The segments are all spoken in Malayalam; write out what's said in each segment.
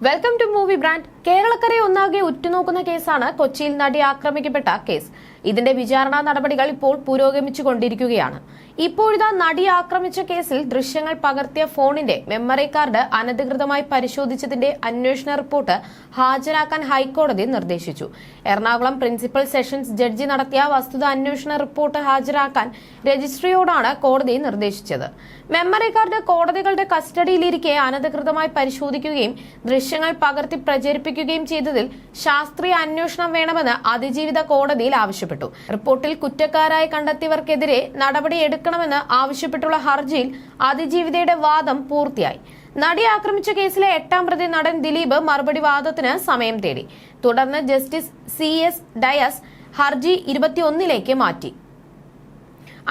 Welcome to movie brand. കേരളക്കരയെ ഒന്നാകെ ഉറ്റുനോക്കുന്ന കേസാണ് കൊച്ചിയിൽ നടി ആക്രമിക്കപ്പെട്ട കേസ്. ഇതിന്റെ വിചാരണ നടപടികൾ ഇപ്പോൾ പുരോഗമിച്ചുകൊണ്ടിരിക്കുകയാണ്. ഇപ്പോഴിതാ നടി ആക്രമിച്ച കേസിൽ ദൃശ്യങ്ങൾ പകർത്തിയ ഫോണിന്റെ മെമ്മറി കാർഡ് അനധികൃതമായി പരിശോധിച്ചതിന്റെ അന്വേഷണ റിപ്പോർട്ട് ഹാജരാക്കാൻ ഹൈക്കോടതി നിർദ്ദേശിച്ചു. എറണാകുളം പ്രിൻസിപ്പൽ സെഷൻസ് ജഡ്ജി നടത്തിയ വസ്തുത അന്വേഷണ റിപ്പോർട്ട് ഹാജരാക്കാൻ രജിസ്ട്രിയോടാണ് കോടതി നിർദ്ദേശിച്ചത്. മെമ്മറി കാർഡ് കോടതികളുടെ കസ്റ്റഡിയിലിരിക്കെ അനധികൃതമായി പരിശോധിക്കുകയും ദൃശ്യങ്ങൾ പകർത്തി പ്രചരിപ്പിക്കുകയും ചെയ്തതിൽ ശാസ്ത്രീയ അന്വേഷണം വേണമെന്ന് അതിജീവിത കോടതിയിൽ ആവശ്യപ്പെട്ടു. റിപ്പോർട്ടിൽ കുറ്റക്കാരായി കണ്ടെത്തിയവർക്കെതിരെ നടപടിയെടുക്കണമെന്ന് ആവശ്യപ്പെട്ടുള്ള ഹർജിയിൽ അതിജീവിതയുടെ വാദം പൂർത്തിയായി. നടി ആക്രമിച്ച കേസിലെ 8ാം പ്രതി നടൻ ദിലീപ് മറുപടി വാദത്തിന് സമയം തേടി. തുടർന്ന് ജസ്റ്റിസ് CS ഡയസ് ഹർജി 21ലേക്ക് മാറ്റി.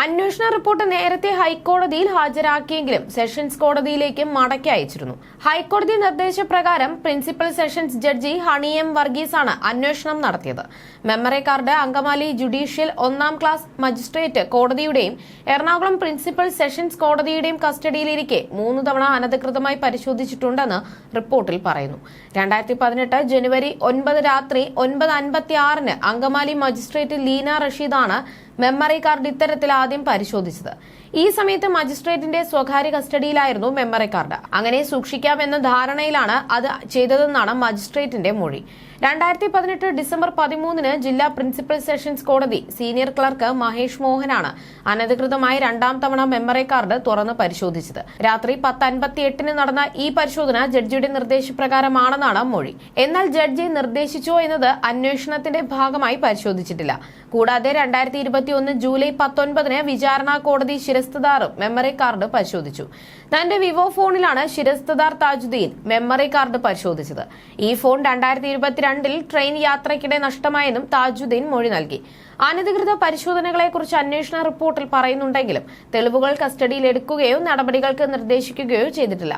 അന്വേഷണ റിപ്പോർട്ട് നേരത്തെ ഹൈക്കോടതിയിൽ ഹാജരാക്കിയെങ്കിലും സെഷൻസ് കോടതിയിലേക്ക് മടക്കി അയച്ചിരുന്നു. ഹൈക്കോടതി നിർദ്ദേശപ്രകാരം principal sessions judge Honey M വർഗീസാണ് അന്വേഷണം നടത്തിയത്. മെമ്മറി കാർഡ് അങ്കമാലി ജുഡീഷ്യൽ 1ാം ക്ലാസ് മജിസ്ട്രേറ്റ് കോടതിയുടെയും എറണാകുളം പ്രിൻസിപ്പൽ സെഷൻസ് കോടതിയുടെയും കസ്റ്റഡിയിലിരിക്കെ 3 തവണ അനധികൃതമായി പരിശോധിച്ചിട്ടുണ്ടെന്ന് റിപ്പോർട്ടിൽ പറയുന്നു. 2018 ജനുവരി 9 രാത്രി 9:56 അങ്കമാലി മജിസ്ട്രേറ്റ് ലീന റഷീദാണ് മെമ്മറി കാർഡ് ഇത്തരത്തിൽ ആദ്യം പരിശോധിച്ചത്. ഈ സമയത്ത് മജിസ്ട്രേറ്റിന്റെ സ്വകാര്യ കസ്റ്റഡിയിലായിരുന്നു മെമ്മറി കാർഡ്. അങ്ങനെ സൂക്ഷിക്കാമെന്ന ധാരണയിലാണ് അത് ചെയ്തതെന്നാണ് മജിസ്ട്രേറ്റിന്റെ മൊഴി. 2018 ഡിസംബർ 13 ജില്ലാ പ്രിൻസിപ്പൽ സെഷൻസ് കോടതി സീനിയർ ക്ലർക്ക് മഹേഷ് മോഹനാണ് അനധികൃതമായി 2ാം തവണ മെമ്മറി കാർഡ് തുറന്ന് പരിശോധിച്ചത്. രാത്രി 10:58 നടന്ന ഈ പരിശോധന ജഡ്ജിയുടെ നിർദ്ദേശപ്രകാരമാണെന്നാണ് മൊഴി. എന്നാൽ ജഡ്ജി നിർദ്ദേശിച്ചോ എന്നത് അന്വേഷണത്തിന്റെ ഭാഗമായി പരിശോധിച്ചിട്ടില്ല. കൂടാതെ 2021 ജൂലൈ 19 വിചാരണ കോടതി ശിരസ്തദാറും മെമ്മറി കാർഡ് പരിശോധിച്ചു. തന്റെ വിവോ ഫോണിലാണ് ശിരസ്തദാർ താജുദ്ദീൻ മെമ്മറി കാർഡ് പരിശോധിച്ചത്. ഈ ഫോൺ 2022 ട്രെയിൻ യാത്രയ്ക്കിടെ നഷ്ടമായെന്നും താജുദ്ദീൻ മൊഴി നൽകി. അനധികൃത പരിശോധനകളെക്കുറിച്ച് അന്വേഷണ റിപ്പോർട്ടിൽ പറയുന്നുണ്ടെങ്കിലും തെളിവുകൾ കസ്റ്റഡിയിൽ എടുക്കുകയോ നടപടികൾക്ക് നിർദ്ദേശിക്കുകയോ ചെയ്തിട്ടില്ല.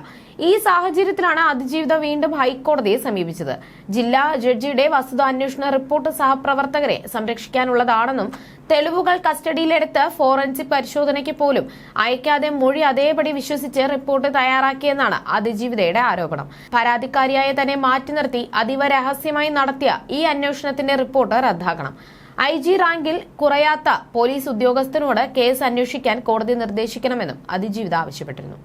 ഈ സാഹചര്യത്തിലാണ് അതിജീവിത വീണ്ടും ഹൈക്കോടതിയെ സമീപിച്ചത്. ജില്ലാ ജഡ്ജിയുടെ വസ്തുത അന്വേഷണ റിപ്പോർട്ട് സഹപ്രവർത്തകരെ സംരക്ഷിക്കാനുള്ളതാണെന്നും തെളിവുകൾ കസ്റ്റഡിയിലെടുത്ത് ഫോറൻസിക് പരിശോധനയ്ക്ക് പോലും അയക്കാതെ മൊഴി അതേപടി വിശ്വസിച്ച് റിപ്പോർട്ട് തയ്യാറാക്കിയെന്നാണ് അതിജീവിതയുടെ ആരോപണം. പരാതിക്കാരിയായ തന്നെ മാറ്റി നിർത്തി അതീവ രഹസ്യമായി നടത്തിയ ഈ അന്വേഷണത്തിന്റെ റിപ്പോർട്ട് റദ്ദാക്കണം. IG റാങ്കിൽ കുറയാത്ത പോലീസ് ഉദ്യോഗസ്ഥനോട് കേസ് അന്വേഷിക്കാൻ കോടതി നിർദ്ദേശിക്കണമെന്നും അതിജീവിത ആവശ്യപ്പെട്ടിരുന്നു.